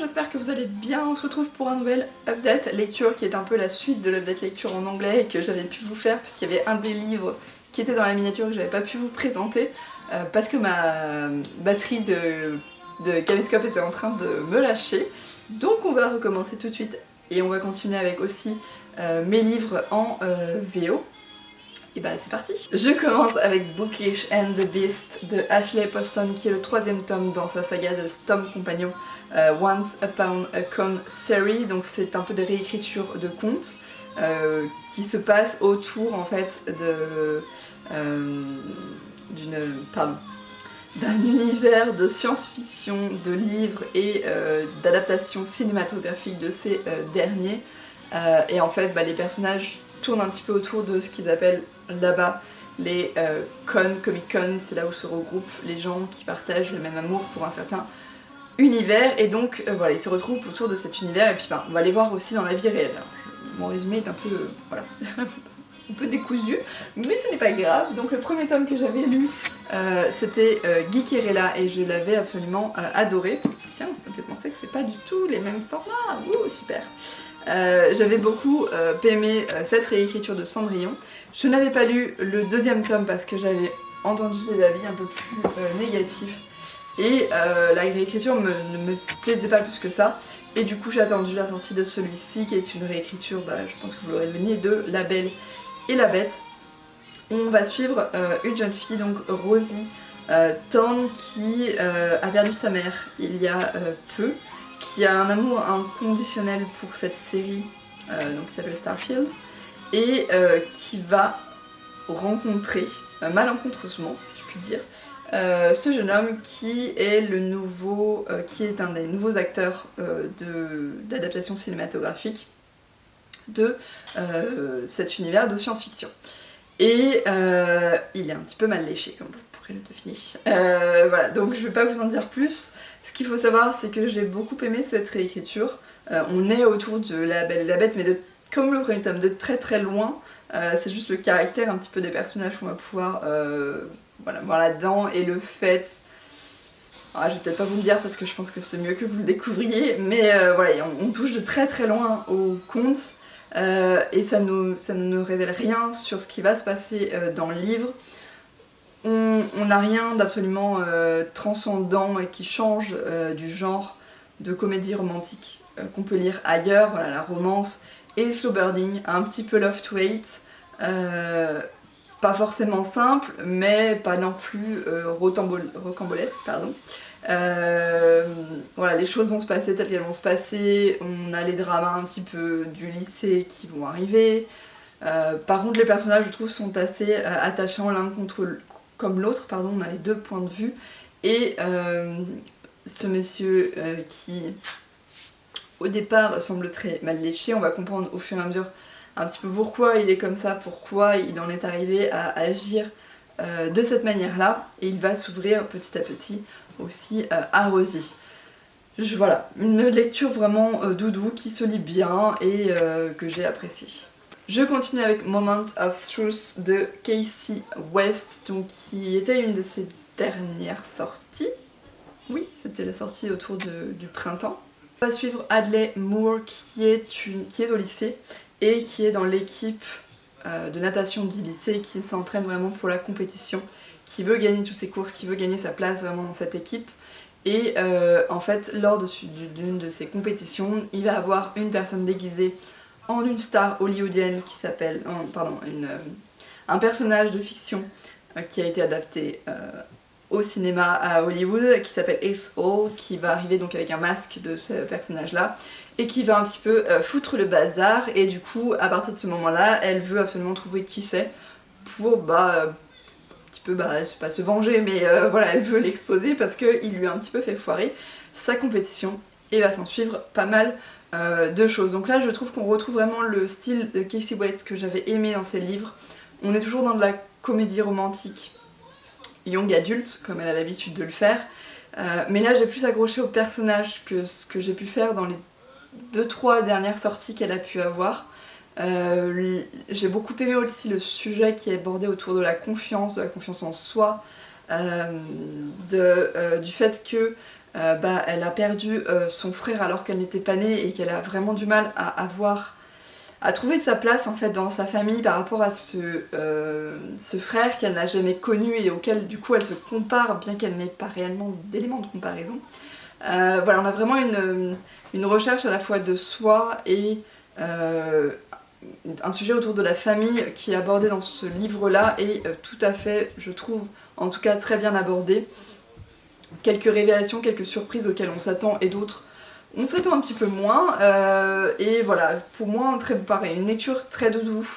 j'espère que vous allez bien. On se retrouve pour un nouvel update lecture qui est un peu la suite de l'update lecture en anglais et que j'avais pu vous faire puisqu'il y avait un des livres qui était dans la miniature que j'avais pas pu vous présenter parce que ma batterie de caméscope était en train de me lâcher. Donc on va recommencer tout de suite et on va continuer avec aussi mes livres en VO. Et bah c'est parti. Je commence avec Bookish and the Beast de Ashley Poston qui est le 3e tome dans sa saga de Tom Compagnon Once Upon a Con Series. Donc c'est un peu des réécritures de contes qui se passent autour en fait d'un univers de science-fiction, de livres et d'adaptations cinématographiques de ces derniers. Et en fait les personnages tournent un petit peu autour de ce qu'ils appellent là-bas les Comic Con, c'est là où se regroupent les gens qui partagent le même amour pour un certain univers, et donc voilà, ils se retrouvent autour de cet univers, et puis on va les voir aussi dans la vie réelle. Alors, mon résumé est un peu, voilà, un peu décousu, mais ce n'est pas grave. Donc le premier tome que j'avais lu, c'était Geekerella, et je l'avais absolument adoré. Tiens, ça me fait penser que c'est pas du tout les mêmes formats, ouh, super. J'avais beaucoup aimé cette réécriture de Cendrillon. Je n'avais pas lu le 2e tome parce que j'avais entendu des avis un peu plus négatifs et la réécriture ne me plaisait pas plus que ça, et du coup j'ai attendu la sortie de celui-ci qui est une réécriture, je pense que vous l'aurez deviné, de La Belle et la Bête. On va suivre une jeune fille, donc Rosie Thorne, qui a perdu sa mère il y a peu, qui a un amour inconditionnel pour cette série donc qui s'appelle Starfield, et qui va rencontrer, malencontreusement si je puis dire, ce jeune homme qui est qui est un des nouveaux acteurs d'adaptation cinématographique de cet univers de science-fiction. Et il est un petit peu mal léché, comme vous pourrez le deviner. Voilà, donc je vais pas vous en dire plus. Ce qu'il faut savoir, c'est que j'ai beaucoup aimé cette réécriture. On est autour de La Belle et la Bête, mais comme le premier tome, de très très loin. C'est juste le caractère un petit peu des personnages qu'on va pouvoir voir là-dedans, et le fait... je vais peut-être pas vous le dire parce que je pense que c'est mieux que vous le découvriez, mais voilà, on touche de très très loin au conte, et ça ne révèle rien sur ce qui va se passer dans le livre. On n'a rien d'absolument transcendant et qui change du genre de comédie romantique qu'on peut lire ailleurs. Voilà, la romance et le slow burning, un petit peu love to hate, pas forcément simple, mais pas non plus rocambolesque, pardon. Voilà, les choses vont se passer telles qu'elles vont se passer. On a les dramas un petit peu du lycée qui vont arriver. Par contre, les personnages, je trouve, sont assez attachants l'un comme l'autre, pardon. On a les deux points de vue, et ce monsieur qui au départ semble très mal léché, on va comprendre au fur et à mesure un petit peu pourquoi il est comme ça, pourquoi il en est arrivé à agir de cette manière-là, et il va s'ouvrir petit à petit aussi à Rosie. Voilà, une lecture vraiment doudou qui se lit bien et que j'ai appréciée. Je continue avec Moment of Truth de Casey West, donc qui était une de ses dernières sorties. Oui, c'était la sortie autour du printemps. On va suivre Hadley Moore qui est au lycée et qui est dans l'équipe de natation du lycée, qui s'entraîne vraiment pour la compétition, qui veut gagner toutes ses courses, qui veut gagner sa place vraiment dans cette équipe. Et en fait, lors d'une de ces compétitions, il va avoir une personne déguisée en une star hollywoodienne qui s'appelle... un personnage de fiction qui a été adapté au cinéma à Hollywood, qui s'appelle Ace Hall, qui va arriver donc avec un masque de ce personnage-là, et qui va un petit peu foutre le bazar, et du coup, à partir de ce moment-là, elle veut absolument trouver qui c'est pour, un petit peu, c'est pas se venger, mais voilà, elle veut l'exposer parce qu'il lui a un petit peu fait foirer sa compétition, et va s'en suivre pas mal de choses. Donc là, je trouve qu'on retrouve vraiment le style de Casey West que j'avais aimé dans ses livres. On est toujours dans de la comédie romantique young adulte, comme elle a l'habitude de le faire, mais là j'ai plus accroché au personnage que ce que j'ai pu faire dans les 2-3 dernières sorties qu'elle a pu avoir. J'ai beaucoup aimé aussi le sujet qui est abordé autour de la confiance en soi, du fait que elle a perdu son frère alors qu'elle n'était pas née et qu'elle a vraiment du mal à trouver sa place en fait dans sa famille par rapport à ce frère qu'elle n'a jamais connu et auquel du coup elle se compare bien qu'elle n'ait pas réellement d'éléments de comparaison. Voilà, on a vraiment une recherche à la fois de soi et un sujet autour de la famille qui est abordé dans ce livre-là et tout à fait, je trouve, en tout cas très bien abordé. Quelques révélations, quelques surprises auxquelles on s'attend et d'autres on s'attend un petit peu moins. Et voilà, pour moi, très pareil, une lecture très doudou,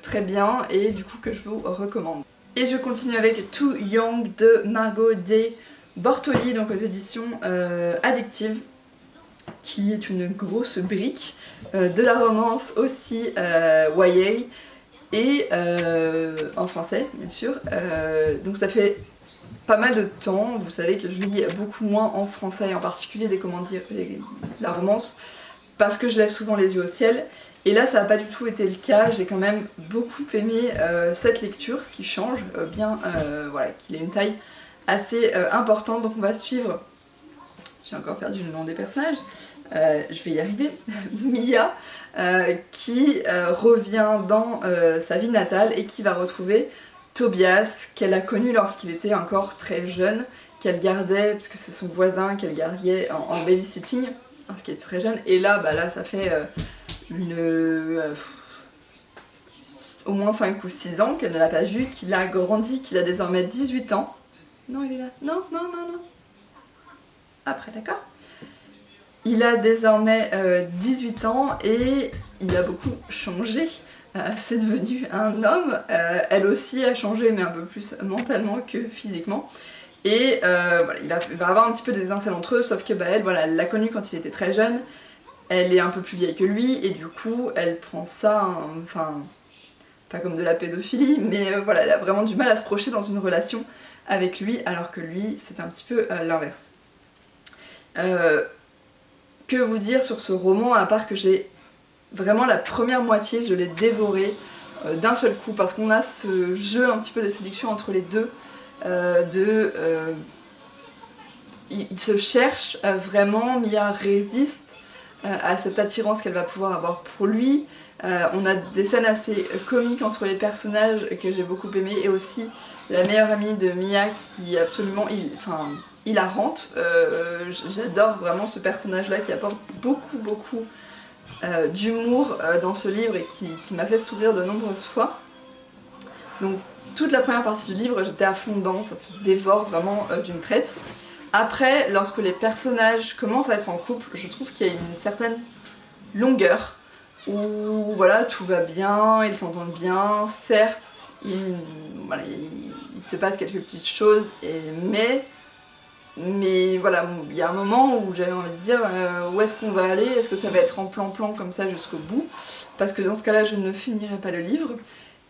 très bien et du coup que je vous recommande. Et je continue avec Too Young de Margot D. Bortoli, donc aux éditions Addictive, qui est une grosse brique de la romance aussi YA et en français bien sûr. Donc ça fait pas mal de temps, vous savez que je lis beaucoup moins en français, en particulier la romance, parce que je lève souvent les yeux au ciel. Et là ça n'a pas du tout été le cas, j'ai quand même beaucoup aimé cette lecture, ce qui change voilà, qu'il ait une taille assez importante. Donc on va suivre, j'ai encore perdu le nom des personnages, je vais y arriver, Mia, qui revient dans sa ville natale et qui va retrouver Tobias, qu'elle a connu lorsqu'il était encore très jeune, qu'elle gardait, parce que c'est son voisin, qu'elle gardait en babysitting, lorsqu'il était très jeune, et là, là ça fait au moins 5 ou 6 ans qu'elle ne l'a pas vu, qu'il a grandi, qu'il a désormais 18 ans. Non, il est là. Non. Après, d'accord. Il a désormais 18 ans et il a beaucoup changé. C'est devenu un homme. Elle aussi a changé, mais un peu plus mentalement que physiquement. Et voilà, il va avoir un petit peu des étincelles entre eux, sauf que elle, voilà, elle l'a connu quand il était très jeune. Elle est un peu plus vieille que lui, et du coup, elle prend ça, enfin, pas comme de la pédophilie, mais voilà, elle a vraiment du mal à se projeter dans une relation avec lui, alors que lui, c'est un petit peu l'inverse. Que vous dire sur ce roman, à part que j'ai vraiment la première moitié, je l'ai dévoré d'un seul coup, parce qu'on a ce jeu un petit peu de séduction entre les deux, il se cherche vraiment, Mia résiste à cette attirance qu'elle va pouvoir avoir pour lui. On a des scènes assez comiques entre les personnages que j'ai beaucoup aimé, et aussi la meilleure amie de Mia qui est absolument hilarante. J'adore vraiment ce personnage-là qui apporte beaucoup d'humour dans ce livre et qui m'a fait sourire de nombreuses fois. Donc toute la première partie du livre, j'étais à fond dedans, ça se dévore vraiment d'une traite. Après, lorsque les personnages commencent à être en couple, je trouve qu'il y a une certaine longueur où voilà, tout va bien, ils s'entendent bien, certes, il se passe quelques petites choses, mais voilà, il y a un moment où j'avais envie de dire où est-ce qu'on va aller, est-ce que ça va être en plan-plan comme ça jusqu'au bout, parce que dans ce cas-là je ne finirai pas le livre,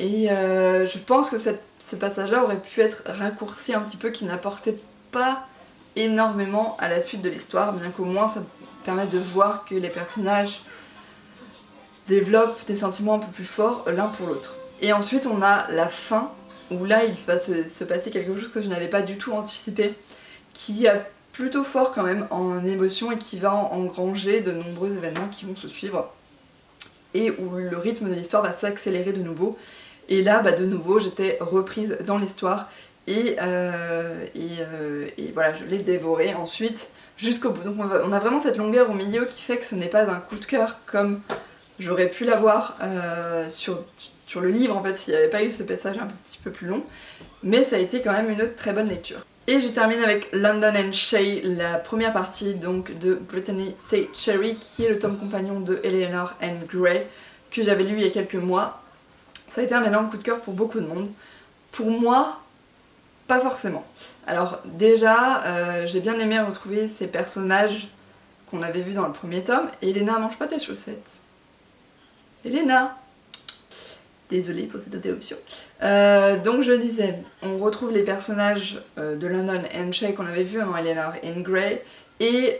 et je pense que ce passage-là aurait pu être raccourci un petit peu, qui n'apportait pas énormément à la suite de l'histoire, bien qu'au moins ça permette de voir que les personnages développent des sentiments un peu plus forts l'un pour l'autre. Et ensuite on a la fin, où là il va se passer quelque chose que je n'avais pas du tout anticipé, qui est plutôt fort quand même en émotion et qui va engranger de nombreux événements qui vont se suivre, et où le rythme de l'histoire va s'accélérer de nouveau. Et là, de nouveau, j'étais reprise dans l'histoire et voilà, je l'ai dévoré ensuite jusqu'au bout. Donc on a vraiment cette longueur au milieu qui fait que ce n'est pas un coup de cœur comme j'aurais pu l'avoir sur le livre, en fait, s'il n'y avait pas eu ce passage un petit peu plus long, mais ça a été quand même une très bonne lecture. Et je termine avec London and Shay, la première partie donc de Brittany St. Cherry, qui est le tome compagnon de Eleanor and Gray, que j'avais lu il y a quelques mois. Ça a été un énorme coup de cœur pour beaucoup de monde. Pour moi, pas forcément. Alors déjà, j'ai bien aimé retrouver ces personnages qu'on avait vus dans le premier tome. Et Elena, mange pas tes chaussettes. Elena! Désolée pour cette interruption. Donc je disais, on retrouve les personnages de London and Shay qu'on avait vus dans Eleanor and Gray, et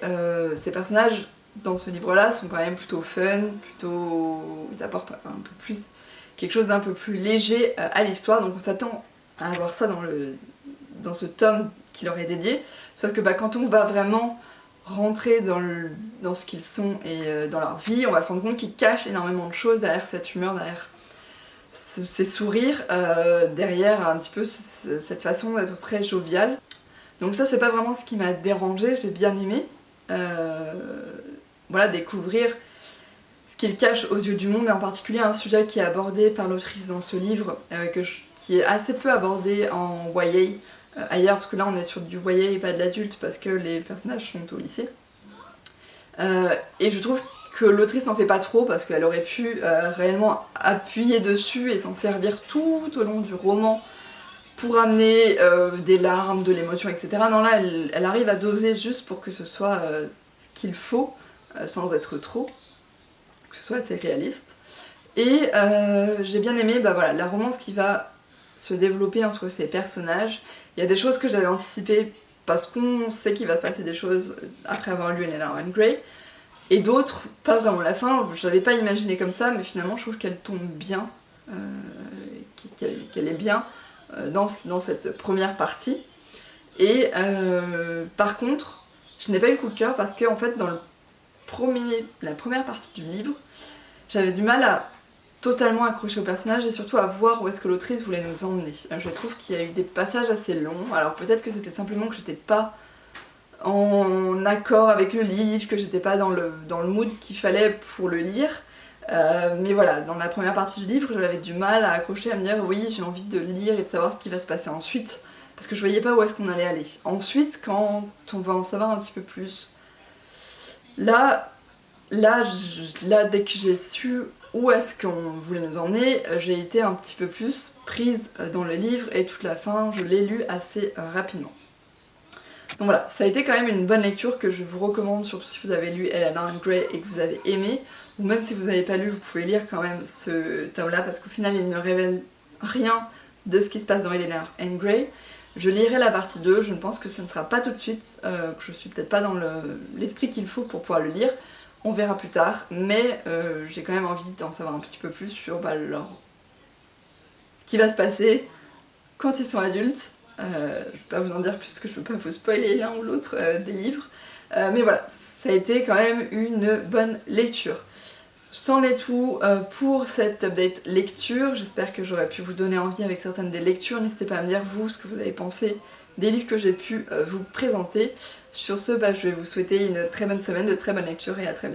ces personnages dans ce livre-là sont quand même plutôt fun, ils apportent un peu plus, quelque chose d'un peu plus léger à l'histoire, donc on s'attend à avoir ça dans ce tome qui leur est dédié, sauf que quand on va vraiment rentrer dans ce qu'ils sont et dans leur vie, on va se rendre compte qu'ils cachent énormément de choses derrière cette humeur, derrière ces sourires, derrière un petit peu cette façon d'être très joviale. Donc ça c'est pas vraiment ce qui m'a dérangée, j'ai bien aimé voilà, découvrir ce qu'il cache aux yeux du monde, et en particulier un sujet qui est abordé par l'autrice dans ce livre, qui est assez peu abordé en YA ailleurs, parce que là on est sur du YA et pas de l'adulte, parce que les personnages sont au lycée. Et je trouve que l'autrice n'en fait pas trop, parce qu'elle aurait pu réellement appuyer dessus et s'en servir tout au long du roman pour amener des larmes, de l'émotion, etc. Non, là elle arrive à doser juste pour que ce soit ce qu'il faut, sans être trop, que ce soit assez réaliste. Et j'ai bien aimé voilà, la romance qui va se développer entre ces personnages. Il y a des choses que j'avais anticipées parce qu'on sait qu'il va se passer des choses après avoir lu Eleanor and Gray, et d'autres pas vraiment. La fin, je l'avais pas imaginé comme ça, mais finalement je trouve qu'elle tombe bien, qu'elle est bien dans cette première partie. Et par contre, je n'ai pas eu le coup de cœur parce que en fait dans la première partie du livre, j'avais du mal à totalement accrocher au personnage et surtout à voir où est-ce que l'autrice voulait nous emmener. Je trouve qu'il y a eu des passages assez longs, alors peut-être que c'était simplement que j'étais pas en accord avec le livre, que j'étais pas dans le mood qu'il fallait pour le lire, mais voilà, dans la première partie du livre, j'avais du mal à accrocher, à me dire oui, j'ai envie de lire et de savoir ce qui va se passer ensuite, parce que je voyais pas où est-ce qu'on allait aller. Ensuite, quand on va en savoir un petit peu plus, là dès que j'ai su où est-ce qu'on voulait nous emmener, j'ai été un petit peu plus prise dans le livre, et toute la fin, je l'ai lu assez rapidement. Donc voilà, ça a été quand même une bonne lecture que je vous recommande, surtout si vous avez lu Eleanor and Gray et que vous avez aimé, ou même si vous n'avez pas lu, vous pouvez lire quand même ce tome-là, parce qu'au final, il ne révèle rien de ce qui se passe dans Eleanor and Gray. Je lirai la partie 2, je ne pense que ce ne sera pas tout de suite, que je suis peut-être pas dans l'esprit qu'il faut pour pouvoir le lire. On verra plus tard, mais j'ai quand même envie d'en savoir un petit peu plus sur ce qui va se passer quand ils sont adultes. Je vais pas vous en dire plus, que je veux pas vous spoiler l'un ou l'autre des livres. Mais voilà, ça a été quand même une bonne lecture. C'en est tout pour cette update lecture. J'espère que j'aurai pu vous donner envie avec certaines des lectures. N'hésitez pas à me dire vous ce que vous avez pensé des livres que j'ai pu vous présenter. Sur ce, je vais vous souhaiter une très bonne semaine, de très bonnes lectures et à très bientôt.